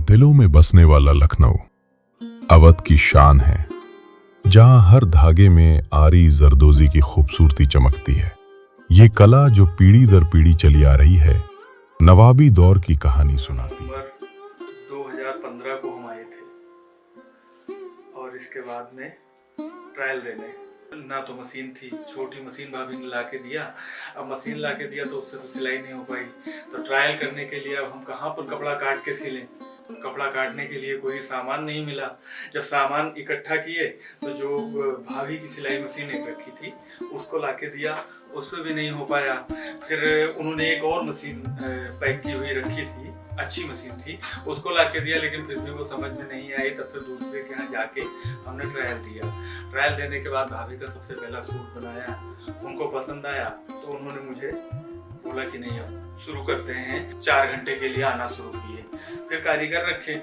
दिलों में बसने वाला लखनऊ अवध की शान है, जहां हर धागे में आरी जरदोजी की खूबसूरती चमकती है। ये कला जो पीढ़ी दर पीढ़ी चली आ रही है, नवाबी दौर की कहानी सुनाती है। 2015 को हम आए थे और इसके बाद में ट्रायल देने, ना तो मशीन थी, छोटी मशीन भाभी ने ला के दिया। अब मशीन ला के दिया तो उससे तो सिलाई नहीं हो पाई, तो ट्रायल करने के लिए अब हम कहाँ पर कपड़ा काट के सिलें। कपड़ा काटने के लिए कोई सामान नहीं मिला। जब सामान इकट्ठा किए तो जो भाभी की सिलाई मशीन एक रखी थी उसको ला के दिया, उस पर भी नहीं हो पाया। फिर उन्होंने एक और मशीन पैक की हुई रखी थी, अच्छी मशीन थी, उसको ला के दिया, लेकिन फिर भी वो समझ में नहीं आई। तब फिर दूसरे के यहाँ जाके हमने ट्रायल दिया। ट्रायल देने के बाद भाभी का सबसे पहला सूट बनाया, उनको पसंद आया तो उन्होंने मुझे बोला कि नहीं अब शुरू करते हैं। 4 घंटे के लिए आना शुरू किए। फिर कारीगर रखे।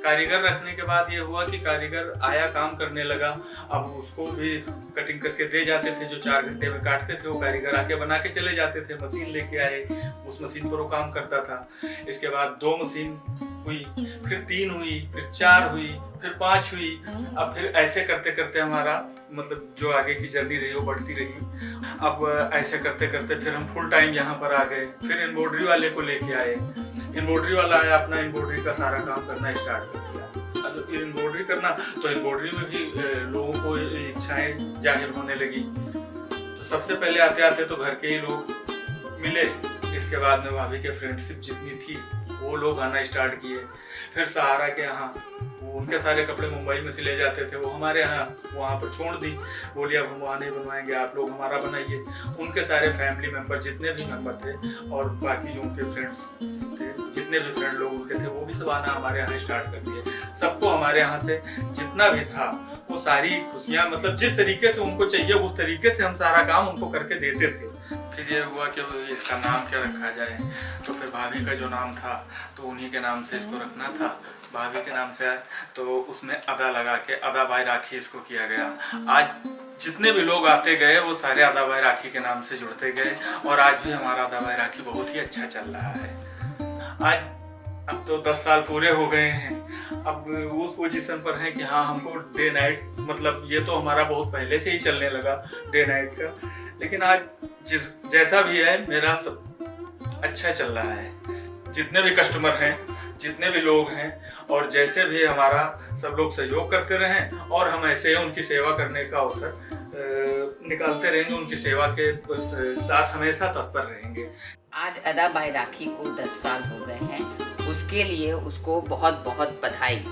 कारीगर रखने के बाद ये हुआ कि कारीगर आया, काम करने लगा। अब उसको भी कटिंग करके दे जाते थे, जो 4 घंटे में काटते थे वो कारीगर आके बना के चले जाते थे। मशीन लेके आए, उस मशीन पर वो काम करता था। इसके बाद 2 मशीन हुई, फिर 3 हुई, फिर 4 हुई, फिर 5 हुई। अब फिर ऐसे करते करते हमारा मतलब जो आगे की जर्नी रही वो बढ़ती रही। अब ऐसे करते करते फिर हम फुल टाइम यहाँ पर आ गए। फिर एम्ब्रॉयडरी वाले को लेके आए। एम्ब्रॉयडरी वाला आया, अपना एम्ब्रॉयडरी का सारा काम करना स्टार्ट कर दिया। अब एम्ब्रॉयडरी करना तो एम्ब्रॉयडरी में भी लोगों को इच्छाएं जाहिर होने लगी। तो सबसे पहले आते आते तो घर के ही लोग मिले। इसके बाद में भाभी के फ्रेंडशिप जितनी थी वो लोग आना स्टार्ट किए। फिर सहारा के यहाँ उनके सारे कपड़े मुंबई में सिले जाते थे, वो हमारे यहाँ वहाँ पर छोड़ दी। बोलिए अब हम वहाँ नहीं बनवाएंगे, आप लोग हमारा बनाइए। उनके सारे फैमिली मेंबर, जितने भी मेंबर थे और बाकी जो उनके फ्रेंड्स थे, जितने भी फ्रेंड लोग उनके थे, वो भी सब आना हमारे यहाँ स्टार्ट कर दिए। सबको हमारे यहाँ से जितना भी था वो सारी खुशियाँ, मतलब जिस तरीके से उनको चाहिए उस तरीके से हम सारा काम उनको करके देते थे। फिर ये हुआ कि इसका नाम क्या रखा जाए, तो फिर भाभी का जो नाम था तो उन्हीं के नाम से इसको रखना था। भाभी के नाम से तो उसमें अदा लगा के अदा बाई राखी इसको किया गया। आज जितने भी लोग आते गए वो सारे अदा बाई राखी के नाम से जुड़ते गए और आज भी हमारा अदा बाई राखी बहुत ही अच्छा चल रहा है। आज अब तो 10 साल पूरे हो गए हैं। अब उस पोजीशन पर है कि हाँ, हमको डे नाइट, मतलब ये तो हमारा बहुत पहले से ही चलने लगा डे नाइट का, लेकिन आज जैसा भी है मेरा सब अच्छा चल रहा है। जितने भी कस्टमर हैं, जितने भी लोग हैं और जैसे भी हमारा सब लोग सहयोग करते रहें और हम ऐसे उनकी सेवा करने का अवसर निकालते रहेंगे, उनकी सेवा के साथ हमेशा तत्पर रहेंगे। आज अदा बाई राखी को 10 साल हो गए हैं, उसके लिए उसको बहुत बहुत बधाई।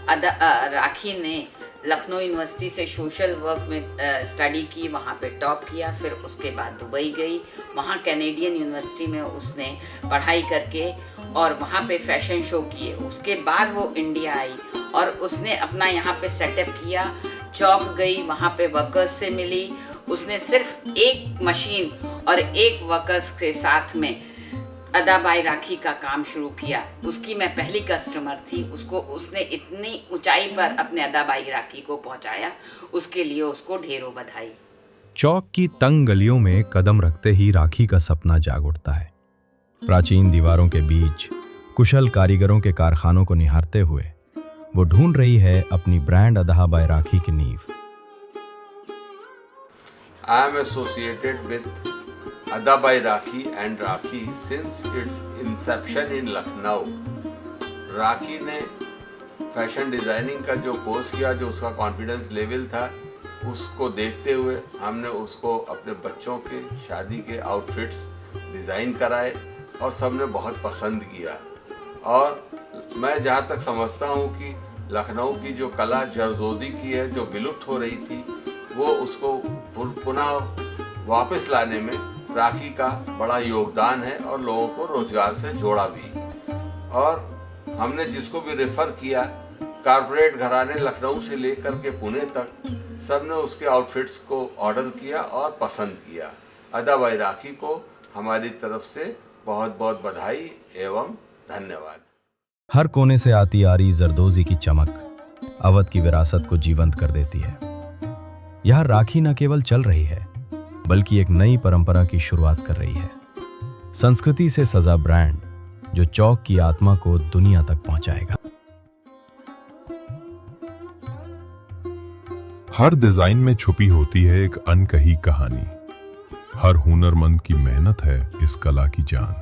राखी ने लखनऊ यूनिवर्सिटी से सोशल वर्क में स्टडी की, वहाँ पे टॉप किया। फिर उसके बाद दुबई गई, वहाँ कैनेडियन यूनिवर्सिटी में उसने पढ़ाई करके और वहाँ पे फैशन शो किए। उसके बाद वो इंडिया आई और उसने अपना यहाँ पे सेटअप किया। चौक गई, वहाँ पे वर्कर्स से मिली। उसने सिर्फ एक मशीन और एक वर्कर्स के साथ में अदा बाई राखी का काम शुरू किया। उसकी मैं पहली कस्टमर थी। उसने इतनी ऊंचाई पर अपने अदा बाई राखी को पहुंचाया, उसके लिए उसको ढेरों बधाई। चौक की तंग गलियों में कदम रखते ही राखी का सपना जाग उठता है। प्राचीन दीवारों के बीच कुशल कारीगरों के कारखानों को निहारते हुए वो ढूंढ रही है अपनी ब्रांड अदा बाई राखी की नींव। I am associated with Ada Bai Rakhi and Rakhi since its inception in Lucknow. राखी ने फैशन डिज़ाइनिंग का जो कोर्स किया, जो उसका कॉन्फिडेंस लेवल था, उसको देखते हुए हमने उसको अपने बच्चों के शादी के आउटफिट्स डिज़ाइन कराए और सबने बहुत पसंद किया। और मैं जहाँ तक समझता हूँ कि लखनऊ की जो कला जरदोजी की है, जो विलुप्त हो रही थी, वो उसको पुनः वापस लाने में राखी का बड़ा योगदान है और लोगों को रोजगार से जोड़ा भी। और हमने जिसको भी रेफर किया, कारपोरेट घराने लखनऊ से लेकर के पुणे तक, सबने उसके आउटफिट्स को ऑर्डर किया और पसंद किया। अदा बाई राखी को हमारी तरफ से बहुत बहुत बधाई एवं धन्यवाद। हर कोने से आती आ रही जरदोजी की चमक अवध की विरासत को जीवंत कर देती है। यह राखी न केवल चल रही है बल्कि एक नई परंपरा की शुरुआत कर रही है। संस्कृति से सजा ब्रांड जो चौक की आत्मा को दुनिया तक पहुंचाएगा। हर डिजाइन में छुपी होती है एक अनकही कहानी। हर हुनरमंद की मेहनत है इस कला की जान।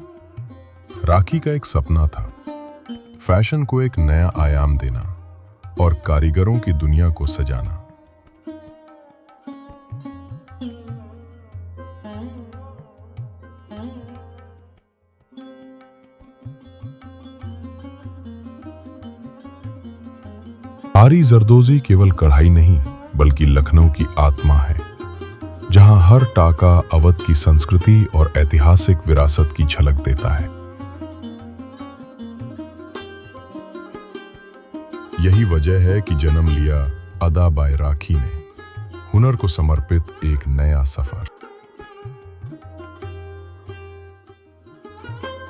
राखी का एक सपना था, फैशन को एक नया आयाम देना और कारीगरों की दुनिया को सजाना। आरी जरदोजी केवल कढ़ाई नहीं बल्कि लखनऊ की आत्मा है, जहां हर टाका अवध की संस्कृति और ऐतिहासिक विरासत की झलक देता है। यही वजह है कि जन्म लिया अदा बाय राखी ने, हुनर को समर्पित एक नया सफर।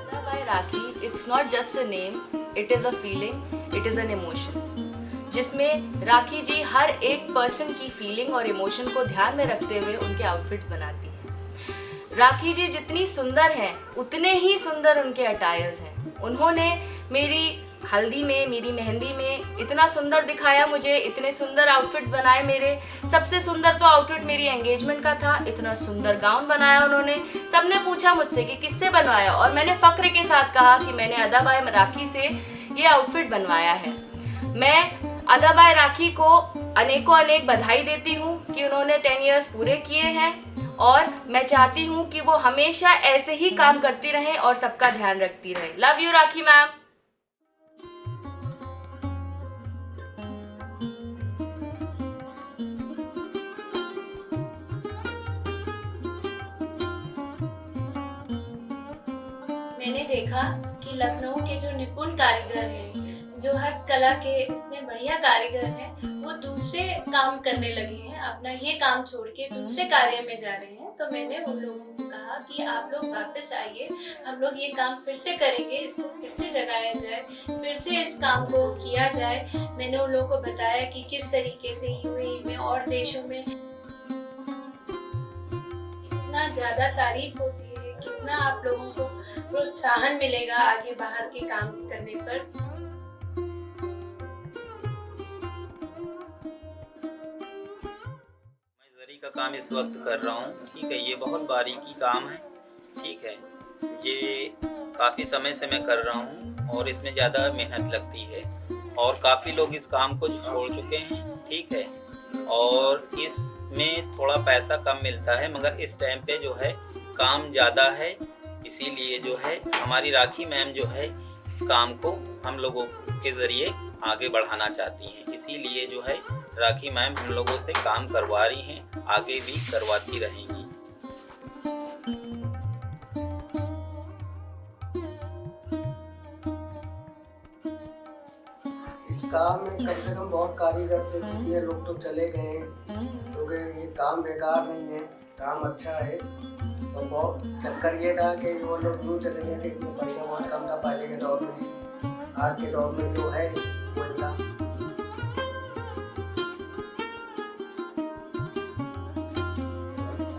Ada by Rakhi, it's not just a name, it is a feeling, it is an emotion. जिसमें राखी जी हर एक पर्सन की फीलिंग और इमोशन को ध्यान में रखते हुए उनके आउटफिट्स बनाती हैं। राखी जी जितनी सुंदर हैं उतने ही सुंदर उनके अटायर्स हैं। उन्होंने मेरी हल्दी में, मेरी मेहंदी में इतना सुंदर दिखाया मुझे, इतने सुंदर आउटफिट्स बनाए मेरे। सबसे सुंदर तो आउटफिट मेरी एंगेजमेंट का था, इतना सुंदर गाउन बनाया उन्होंने। सबने पूछा मुझसे कि किससे बनवाया, और मैंने फ़ख्र के साथ कहा कि मैंने अदा बाय राखी से ये आउटफिट बनवाया है। मैं अदा बाय राखी को अनेकों अनेक बधाई देती हूँ कि उन्होंने 10 इयर्स पूरे किए हैं, और मैं चाहती हूँ कि वो हमेशा ऐसे ही काम करती रहें और सबका ध्यान रखती रहे। Love you rakhi ma'am. मैंने देखा कि लखनऊ के जो निपुण कारीगर हैं, जो हस्तकला के इतने बढ़िया कारीगर हैं, वो दूसरे काम करने लगे हैं, अपना ये काम छोड़ के दूसरे कार्य में जा रहे हैं। तो मैंने उन लोगों को कहा कि आप लोग वापस आइए, हम लोग ये काम फिर से करेंगे, इसको फिर से जगाया जाए, फिर से इस काम को किया जाए। मैंने उन लोगों को बताया कि किस तरीके से यूएई में और देशों में इतना ज़्यादा तारीफ होती है, कितना आप लोगों को प्रोत्साहन मिलेगा आगे बाहर के काम करने पर। का काम इस वक्त कर रहा हूँ, ठीक है। ये बहुत बारीकी काम है, ठीक है। ये काफ़ी समय से मैं कर रहा हूँ और इसमें ज़्यादा मेहनत लगती है, और काफ़ी लोग इस काम को छोड़ चुके हैं, ठीक है। और इसमें थोड़ा पैसा कम मिलता है, मगर इस टाइम पे जो है काम ज़्यादा है, इसीलिए जो है हमारी राखी मैम जो है इस काम को हम लोगों के ज़रिए आगे बढ़ाना चाहती हैं। इसीलिए जो है राखी मैम हम लोगों से काम करवा रही हैं, आगे भी करवाती रहेंगी। काम में कम से कम बहुत कारीगर थे, ये लोग तो चले गए हैं, क्योंकि ये काम बेकार नहीं है, काम अच्छा है। तो बहुत चक्कर ये था कि वो लोग यूँ चले गए थे, इतने पैसा बहुत कम था पहले के दौर में। आज के दौर में जो है वो इतना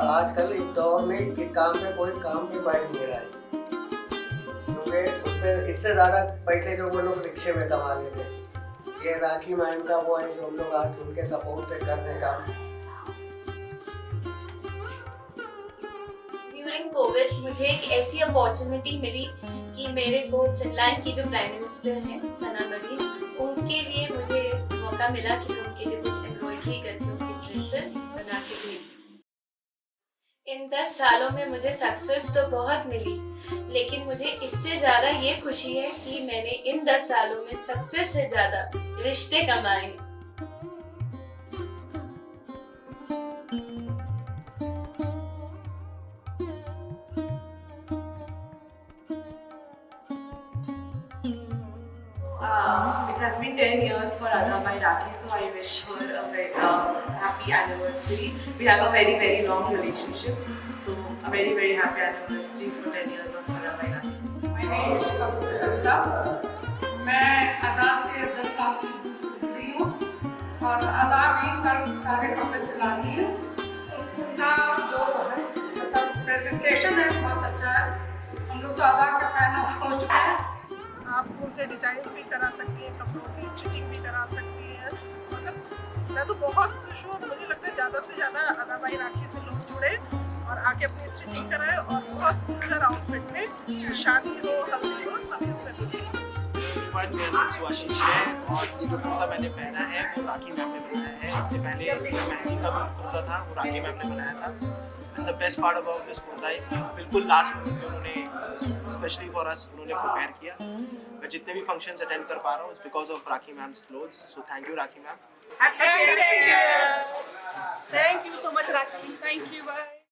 आजकल इस दौर में इस काम में कोई काम भी बैठ नहीं रहा है, क्योंकि इससे ज़्यादा पैसे जो वो लोग रिक्शे में कमा लेते हैं। ये राखी मैम का वो है जो हम लोग आज उनके सपोर्ट से कर रहे काम। ड्यूरिंग कोविड मुझे एक ऐसी अपॉर्चुनिटी मिली कि मेरे को फिनलैंड की जो प्राइम मिनिस्टर हैं सना मरीन, उनके लिए मुझे मौका मिला कि उनके लिए कुछ एम्ब्रॉयडरी करके उनके ड्रेसेस बना के भेजूं। इन 10 सालों में मुझे सक्सेस तो बहुत मिली, लेकिन मुझे इससे ज़्यादा ये खुशी है कि मैंने इन 10 सालों में सक्सेस से ज़्यादा रिश्ते कमाए। It has been 10 years for Ada by Rakhi, so I wish her a very happy anniversary. We have a very, very long relationship, so a very, very happy anniversary for 10 years of Ada by Rakhi. My name is कविता। मैं अदा से 10 साल से जुड़ी हूँ और अदा भी सारे कपड़े सिलाती है। उनका जो है मतलब प्रेजेंटेशन है बहुत अच्छा है। हम लोग तो अदा के फैन हो चुके हैं। आप उनसे डिजाइन्स भी करा सकती हैं, कपड़ों की स्टिचिंग भी करा सकती हैं। मतलब मैं तो बहुत खुश हूँ, मुझे अदाबाई राखी से लोग जुड़े और आके अपनी स्टिचिंग कराए और बहुत सुंदर आउटफिट में शादी हो हल्दी हो सभी इसमें दिखे। मेरा नाम सुआशीष है और ये जो कुर्ता मैंने पहना है वो राखी मैम ने बनाया है। इससे पहले जो मेहंदी का कुर्ता था वो राखी मैम ने बनाया था। The best part about this kurta is बिल्कुल लास्ट मोमेंट में उन्होंने स्पेशली फॉर अस उन्होंने प्रिपेयर किया। मैं जितने भी फंक्शंस अटेंड कर पा रहा हूँ it's because of rakhi ma'am's clothes. So thank you rakhi ma'am. Thank you so much, Rakhi. Thank you. Bye.